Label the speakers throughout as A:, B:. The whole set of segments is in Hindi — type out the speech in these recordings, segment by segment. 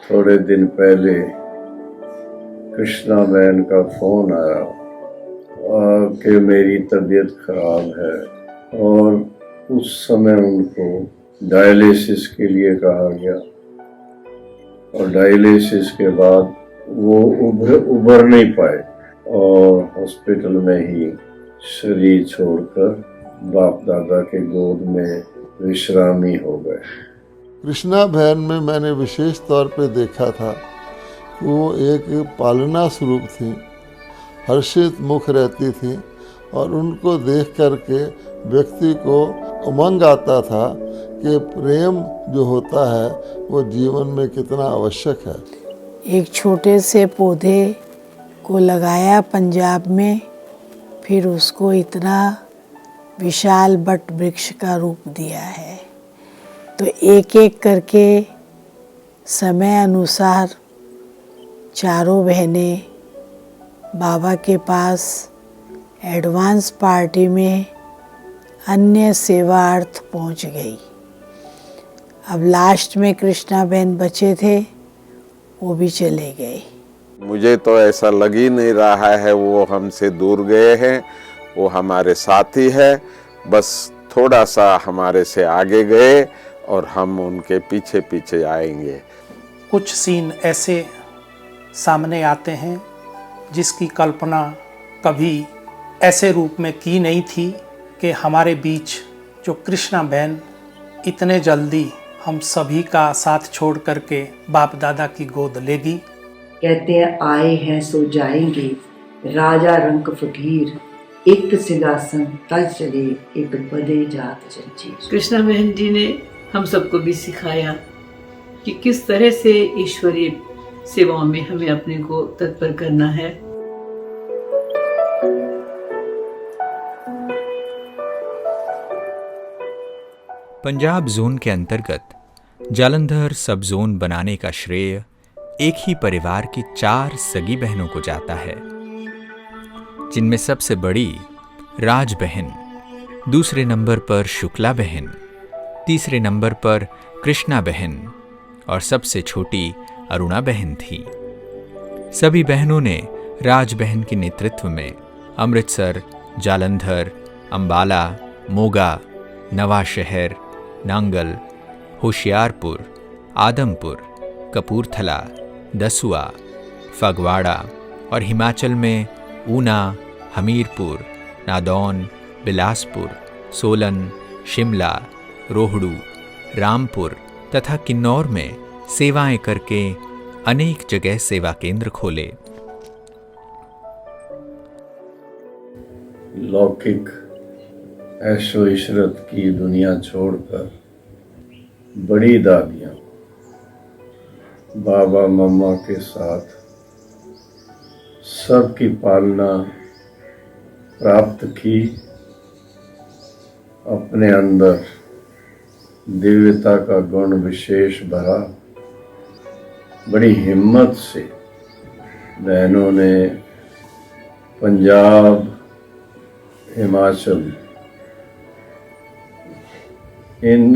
A: थोड़े दिन पहले कृष्णा बहन का फोन आया कि मेरी तबीयत खराब है और उस समय उनको डायलिसिस के लिए कहा गया और डायलिसिस के बाद वो उभर नहीं पाए और हॉस्पिटल में ही शरीर छोड़कर बाप दादा के गोद में विश्रामी हो गए।
B: कृष्णा बहन में मैंने विशेष तौर पे देखा था कि वो एक पालना स्वरूप थी, हर्षित मुख रहती थी और उनको देख करके व्यक्ति को उमंग आता था कि प्रेम जो होता है वो जीवन में कितना आवश्यक है।
C: एक छोटे से पौधे को लगाया पंजाब में, फिर उसको इतना विशाल वट वृक्ष का रूप दिया है। तो एक एक करके समय अनुसार चारों बहनें बाबा के पास एडवांस पार्टी में अन्य सेवार्थ पहुंच गई। अब लास्ट में कृष्णा बहन बचे थे, वो भी चले गए।
D: मुझे तो ऐसा लग ही नहीं रहा है वो हमसे दूर गए हैं, वो हमारे साथी है, बस थोड़ा सा हमारे से आगे गए और हम उनके पीछे पीछे आएंगे।
E: कुछ सीन ऐसे सामने आते हैं जिसकी कल्पना कभी ऐसे रूप में की नहीं थी कि हमारे बीच जो कृष्णा बहन इतने जल्दी हम सभी का साथ छोड़ करके बाप दादा की गोद लेगी।
F: कहते हैं आए हैं सो जाएंगे, राजा रंग फकीर, एक सिंहासन तल चले, एक बदे जात जंजीर।
G: कृष्णा बहन जी ने हम सबको भी सिखाया कि किस तरह से ईश्वरीय सेवाओं में हमें अपने को तत्पर करना है।
H: पंजाब जोन के अंतर्गत जालंधर सब जोन बनाने का श्रेय एक ही परिवार की 4 सगी बहनों को जाता है, जिनमें सबसे बड़ी राज बहन, दूसरे नंबर पर शुक्ला बहन, तीसरे नंबर पर कृष्णा बहन और सबसे छोटी अरुणा बहन थी। सभी बहनों ने राज बहन के नेतृत्व में अमृतसर, जालंधर, अंबाला, मोगा, नवाशहर, नांगल, होशियारपुर, आदमपुर, कपूरथला, दसुआ, फगवाड़ा और हिमाचल में ऊना, हमीरपुर, नादौन, बिलासपुर, सोलन, शिमला, रोहड़ू, रामपुर तथा किन्नौर में सेवाएं करके अनेक जगह सेवा केंद्र खोले।
A: लौकिक ऐशो इशरत की दुनिया छोड़कर बड़ी दादियाँ बाबा मम्मा के साथ सबकी पालना प्राप्त की, अपने अंदर दिव्यता का गुण विशेष भरा। बड़ी हिम्मत से बहनों ने पंजाब, हिमाचल, इन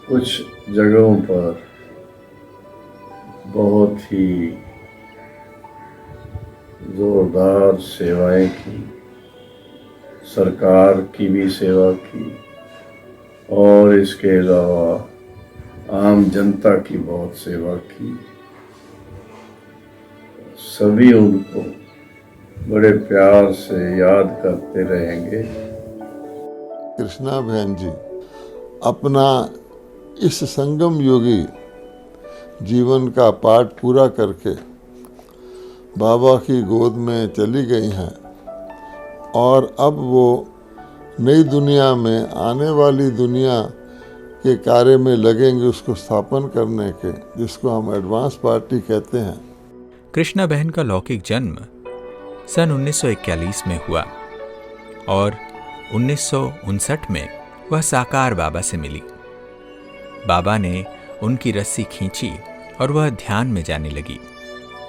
A: कुछ जगहों पर बहुत ही जोरदार सेवाएं की, सरकार की भी सेवा की और इसके अलावा आम जनता की बहुत सेवा की। सभी उनको बड़े प्यार से याद करते रहेंगे।
B: कृष्णा बहन जी अपना इस संगम योगी जीवन का पाठ पूरा करके बाबा की गोद में चली गई हैं और अब वो नई दुनिया में, आने वाली दुनिया के कार्य में लगेंगे, उसको स्थापन करने के, जिसको हम एडवांस पार्टी कहते हैं।
H: कृष्णा बहन का लौकिक जन्म सन 1941 में हुआ और 1959 में वह साकार बाबा से मिली। बाबा ने उनकी रस्सी खींची और वह ध्यान में जाने लगी।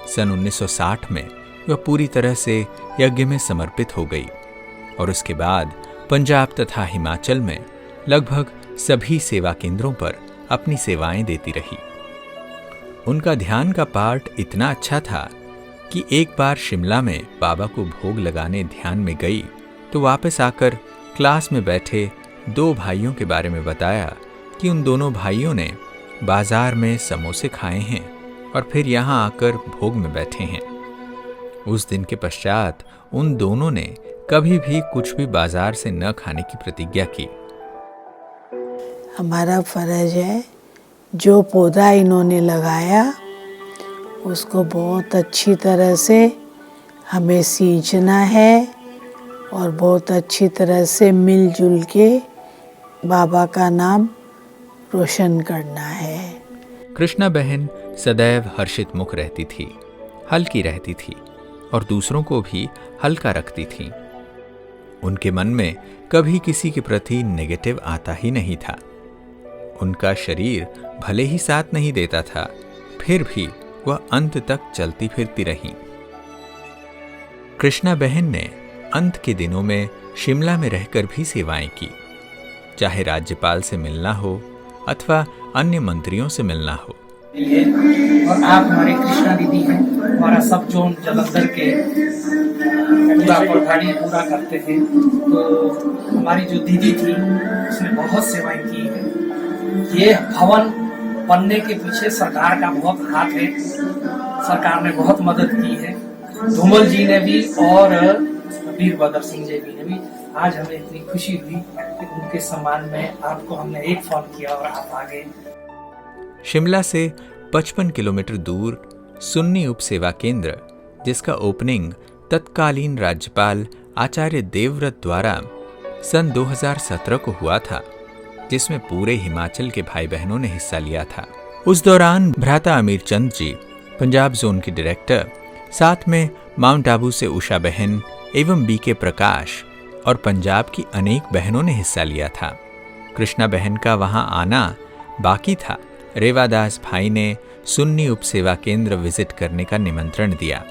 H: सन 1960 में वह पूरी तरह से यज्ञ में समर्पित हो गई और उसके बाद पंजाब तथा हिमाचल में लगभग सभी सेवा केंद्रों पर अपनी सेवाएं देती रही। उनका ध्यान का पाठ इतना अच्छा था कि एक बार शिमला में बाबा को भोग लगाने ध्यान में गई तो वापस आकर क्लास में बैठे 2 भाइयों के बारे में बताया कि उन दोनों भाइयों ने बाजार में समोसे खाए हैं और फिर यहाँ आकर भोग में बैठे हैं। उस दिन के पश्चात उन दोनों ने कभी भी कुछ भी बाजार से न खाने की प्रतिज्ञा की।
C: हमारा फर्ज है जो पौधा इन्होंने लगाया उसको बहुत अच्छी तरह से हमें सींचना है और बहुत अच्छी तरह से मिलजुल के बाबा का नाम रोशन करना है।
H: कृष्णा बहन सदैव हर्षित मुख रहती थी, हल्की रहती थी और दूसरों को भी हल्का रखती थी। उनके मन में कभी किसी के प्रति नेगेटिव आता ही नहीं था। उनका शरीर भले ही साथ नहीं देता था, फिर भी वह अंत तक चलती फिरती रही। कृष्णा बहन ने अंत के दिनों में शिमला में रहकर भी सेवाएं की, चाहे राज्यपाल से मिलना हो अथवा अन्य मंत्रियों से मिलना हो।
E: और आप हमारे कृष्णा दीदी हैं, हमारा सब जोन जालंधर के पूरा पौधाड़ी पूरा करते थे। तो हमारी जो दीदी थी उसने बहुत सेवाएं की है। ये भवन बनने के पीछे सरकार का बहुत हाथ है, सरकार ने बहुत मदद की है। धूमल जी ने भी और वीरभद्र सिंह जी ने भी। आज हमें इतनी खुशी हुई कि उनके सम्मान में आपको हमने एक फोन किया और आप आ गए।
H: शिमला से 55 किलोमीटर दूर सुन्नी उप सेवा केंद्र, जिसका ओपनिंग तत्कालीन राज्यपाल आचार्य देवव्रत द्वारा सन 2017 को हुआ था, जिसमें पूरे हिमाचल के भाई बहनों ने हिस्सा लिया था। उस दौरान भ्राता अमीर चंद जी पंजाब जोन के डायरेक्टर, साथ में माउंट आबू से उषा बहन एवं बीके प्रकाश और पंजाब की अनेक बहनों ने हिस्सा लिया था। कृष्णा बहन का वहां आना बाकी था। रेवादास भाई ने सुन्नी उप सेवा केंद्र विजिट करने का निमंत्रण दिया।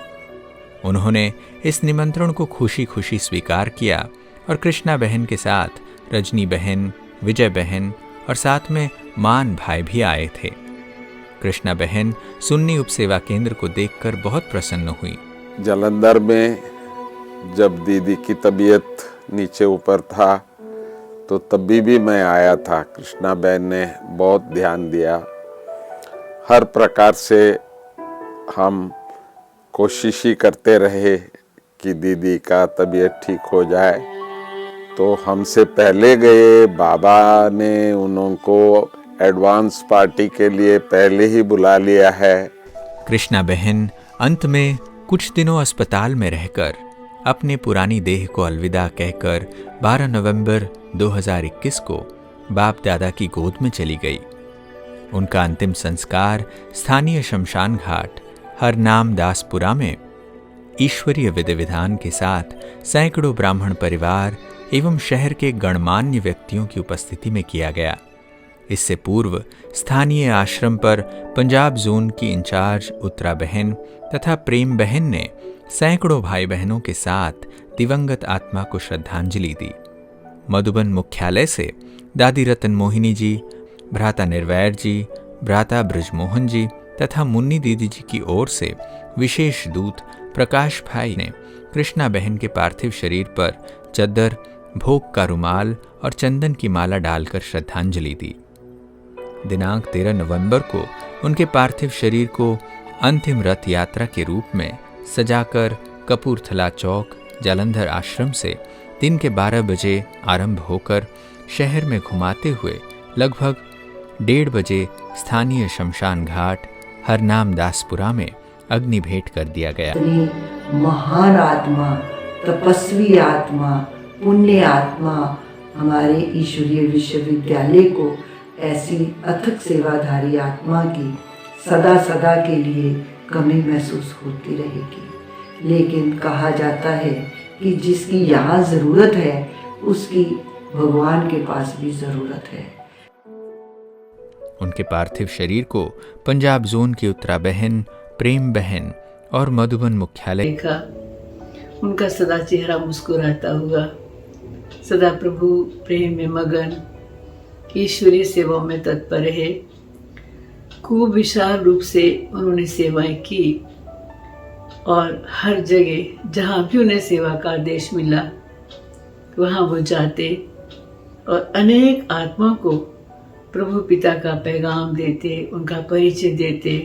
H: उन्होंने इस निमंत्रण को खुशी खुशी स्वीकार किया और कृष्णा बहन के साथ रजनी बहन, विजय बहन और साथ में मान भाई भी आए थे। कृष्णा बहन सुन्नी उप सेवा केंद्र को देखकर बहुत प्रसन्न हुई।
D: जालंधर में जब दीदी की तबीयत नीचे ऊपर था तो तभी भी मैं आया था। कृष्णा बहन ने बहुत ध्यान दिया। हर प्रकार से हम कोशिश ही करते रहे कि दीदी का तबीयत ठीक हो जाए। तो हमसे पहले गए बाबा ने उनको एडवांस पार्टी के लिए पहले ही बुला लिया है।
H: कृष्णा बहन अंत में कुछ दिनों अस्पताल में रहकर अपने पुरानी देह को अलविदा कहकर 12 नवंबर 2021 को बाप दादा की गोद में चली गई। उनका अंतिम संस्कार स्थानीय शमशान घाट हरनाम दासपुरा में ईश्वरीय विधि विधान के साथ सैकड़ों ब्राह्मण परिवार एवं शहर के गणमान्य व्यक्तियों की उपस्थिति में किया गया। इससे पूर्व स्थानीय आश्रम पर पंजाब जोन की इंचार्ज उत्तरा बहन तथा प्रेम बहन ने सैकड़ों भाई बहनों के साथ दिवंगत आत्मा को श्रद्धांजलि दी। मधुबन मुख्यालय से दादी रतन मोहिनी जी, भ्राता निर्वैर जी, भ्राता ब्रजमोहन जी तथा मुन्नी दीदी जी की ओर से विशेष दूत प्रकाश भाई ने कृष्णा बहन के पार्थिव शरीर पर चद्दर, भोग का रुमाल और चंदन की माला डालकर श्रद्धांजलि दी। दिनांक 13 नवंबर को उनके पार्थिव शरीर को अंतिम रथ यात्रा के रूप में सजाकर कपूरथला चौक जालंधर आश्रम से दिन के 12 बजे आरंभ होकर शहर में घुमाते हुए लगभग 1:30 बजे स्थानीय शमशान घाट हरनाम दासपुरा में अग्नि भेंट कर दिया गया।
F: महान आत्मा, तपस्वी आत्मा, पुण्य आत्मा हमारे ईश्वरीय विश्वविद्यालय को ऐसी अथक सेवाधारी आत्मा की सदा सदा के लिए कमी महसूस होती रहेगी। लेकिन कहा जाता है कि जिसकी यहाँ ज़रूरत है उसकी भगवान के पास भी ज़रूरत है।
H: उनके पार्थिव शरीर को पंजाब जोन की उत्तरा बहन, प्रेम बहन और मधुबन मुख्यालय
G: देखा। उनका सदा चेहरा मुस्कुराता हुआ, सदा प्रभु प्रेम में मगन, ईश्वरीय सेवाओं में तत्पर है। खूब विशाल रूप से उन्होंने सेवाएं की और हर जगह जहाँ भी उन्हें सेवा का आदेश मिला वहाँ वो जाते और अनेक आत्माओं को प्रभु पिता का पैगाम देते, उनका परिचय देते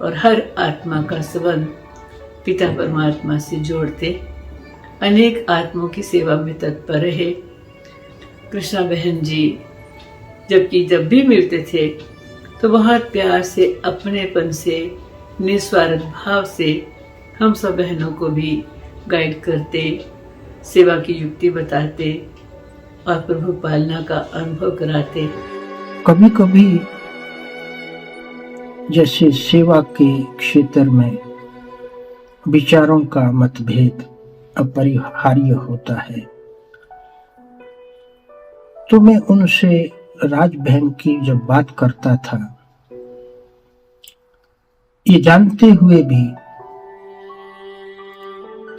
G: और हर आत्मा का संबंध पिता परमात्मा से जोड़ते। अनेक आत्माओं की सेवा में तत्पर रहे। कृष्णा बहन जी जब भी मिलते थे तो बहुत प्यार से, अपनेपन से, निस्वार्थ भाव से हम सब बहनों को भी गाइड करते, सेवा की युक्ति बताते और प्रभु पालना का अनुभव कराते।
I: कभी कभी जैसे सेवा के क्षेत्र में विचारों का मतभेद अपरिहार्य होता है, तो मैं उनसे राज बहन की जब बात करता था, ये जानते हुए भी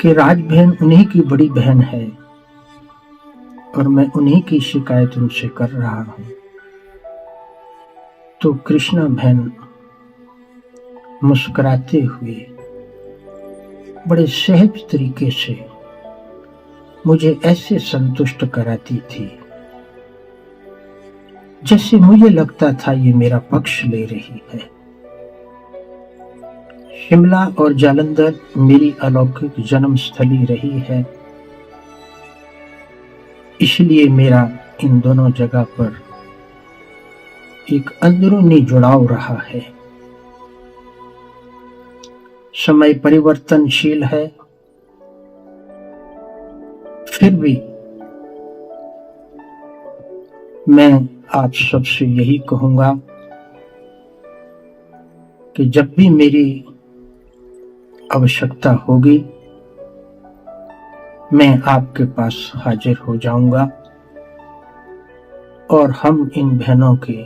I: कि राज बहन उन्हीं की बड़ी बहन है और मैं उन्हीं की शिकायत उनसे कर रहा हूं, तो कृष्णा बहन मुस्कुराते हुए बड़े सहज तरीके से मुझे ऐसे संतुष्ट कराती थी जैसे मुझे लगता था ये मेरा पक्ष ले रही है। शिमला और जालंधर मेरी अलौकिक जन्म स्थली रही है, इसलिए मेरा इन दोनों जगह पर एक अंदरूनी जुड़ाव रहा है। समय परिवर्तनशील है, फिर भी मैं आप सबसे यही कहूंगा कि जब भी मेरी आवश्यकता होगी मैं आपके पास हाजिर हो जाऊंगा और हम इन बहनों के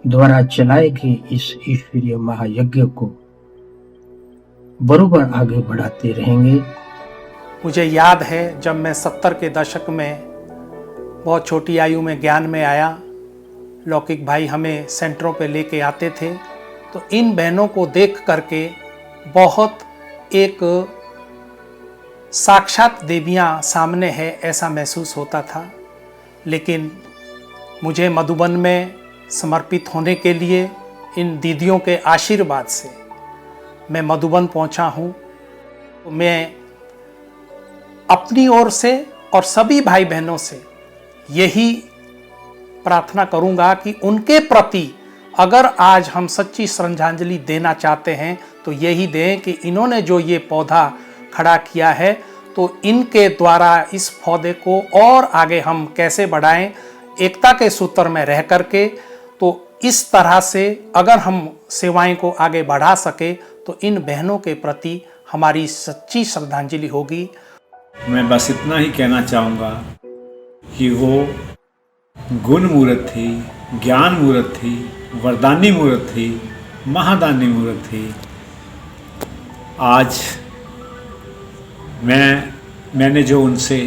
I: द्वारा चलाए गए इस ईश्वरीय महायज्ञ को बरोबर आगे बढ़ाते रहेंगे।
E: मुझे याद है जब मैं 70 के दशक में बहुत छोटी आयु में ज्ञान में आया, लौकिक भाई हमें सेंटरों पे लेके आते थे, तो इन बहनों को देख करके बहुत एक साक्षात देवियाँ सामने है ऐसा महसूस होता था। लेकिन मुझे मधुबन में समर्पित होने के लिए इन दीदियों के आशीर्वाद से मैं मधुबन पहुंचा हूं। तो मैं अपनी ओर से और सभी भाई बहनों से यही प्रार्थना करूंगा कि उनके प्रति अगर आज हम सच्ची श्रद्धांजलि देना चाहते हैं तो यही दें कि इन्होंने जो ये पौधा खड़ा किया है तो इनके द्वारा इस पौधे को और आगे हम कैसे बढ़ाएं, एकता के सूत्र में रह करके। तो इस तरह से अगर हम सेवाएं को आगे बढ़ा सके तो इन बहनों के प्रति हमारी सच्ची श्रद्धांजलि होगी।
J: मैं बस इतना ही कहना चाहूँगा कि वो गुण मूर्त थी, ज्ञान मूर्त थी, वरदानी मूर्त थी, महादानी मूर्त थी। आज मैंने जो उनसे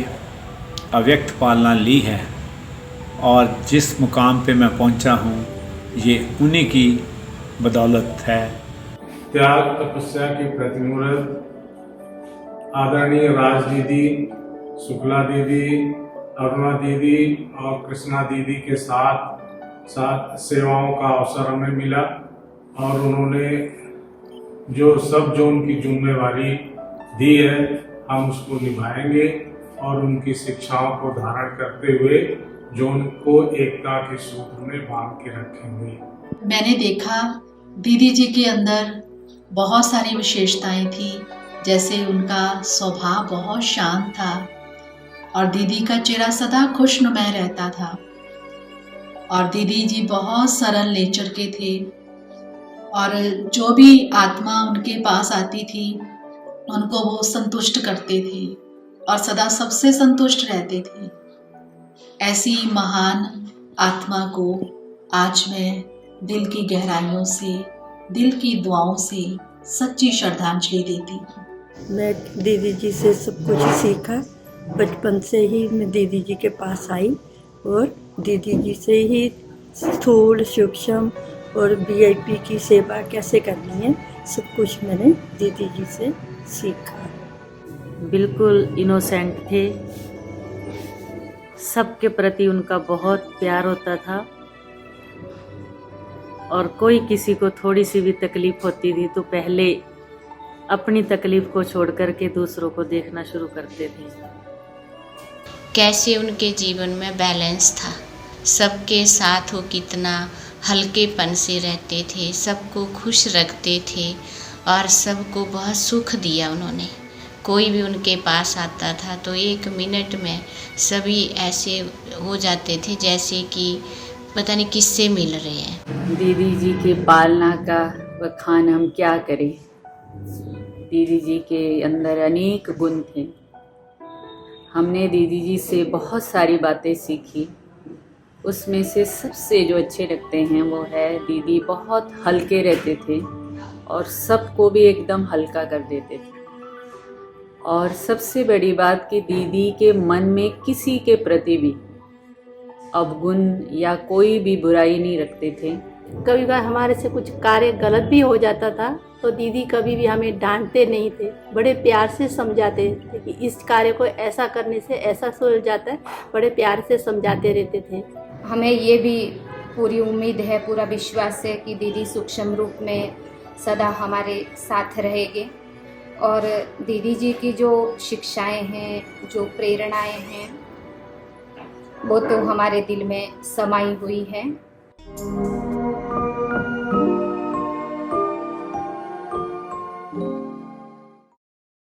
J: अव्यक्त पालना ली है और जिस मुकाम पे मैं पहुंचा हूं, ये उन्हीं की बदौलत है।
K: त्याग तपस्या की प्रतिमूर्त आदरणीय राज दीदी, शुक्ला दीदी, अरुणा दीदी और कृष्णा दीदी के साथ सेवाओं का अवसर हमें मिला और उन्होंने जो उनकी जिम्मेवारी दी है हम उसको निभाएंगे और उनकी शिक्षाओं को धारण करते हुए जो उनको एकता के सूत्र में बांध के रखेंगे।
L: मैंने देखा दीदी जी के अंदर बहुत सारी विशेषताएं थी, जैसे उनका स्वभाव बहुत शांत था और दीदी का चेहरा सदा खुशनुमा रहता था और दीदी जी बहुत सरल नेचर के थे और जो भी आत्मा उनके पास आती थी उनको वो संतुष्ट करते थे और सदा सबसे संतुष्ट रहते थे। ऐसी महान आत्मा को आज मैं दिल की गहराइयों से, दिल की दुआओं से सच्ची श्रद्धांजलि देती हूँ।
M: मैं दीदी जी से सब कुछ सीखा। बचपन से ही मैं दीदी जी के पास आई और दीदी जी से ही स्थूल सूक्ष्म और वीआईपी की सेवा कैसे करनी है, सब कुछ मैंने दीदी जी से सीखा।
N: बिल्कुल इनोसेंट थे, सबके प्रति उनका बहुत प्यार होता था और कोई किसी को थोड़ी सी भी तकलीफ होती थी तो पहले अपनी तकलीफ को छोड़ करके दूसरों को देखना शुरू करते थे।
O: कैसे उनके जीवन में बैलेंस था, सबके साथ वो कितना हल्केपन से रहते थे, सबको खुश रखते थे और सबको बहुत सुख दिया उन्होंने। कोई भी उनके पास आता था तो 1 मिनट में सभी ऐसे हो जाते थे जैसे कि पता नहीं किससे मिल रहे हैं।
N: दीदी जी के पालना का बखान हम क्या करें। दीदी जी के अंदर अनेक गुण थे। हमने दीदी जी से बहुत सारी बातें सीखी। उसमें से सबसे जो अच्छे लगते हैं वो है दीदी बहुत हल्के रहते थे और सबको भी एकदम हल्का कर देते थे। और सबसे बड़ी बात कि दीदी के मन में किसी के प्रति भी अवगुण या कोई भी बुराई नहीं रखते थे।
P: कभी बार हमारे से कुछ कार्य गलत भी हो जाता था तो दीदी कभी भी हमें डांटते नहीं थे, बड़े प्यार से समझाते थे कि इस कार्य को ऐसा करने से ऐसा सुलझ जाता है, बड़े प्यार से समझाते रहते थे।
Q: हमें ये भी पूरी उम्मीद है, पूरा विश्वास है कि दीदी सूक्ष्म रूप में सदा हमारे साथ रहेंगे और दीदी जी की जो शिक्षाएं हैं, जो प्रेरणाएं हैं, वो तो हमारे दिल में समाई हुई हैं।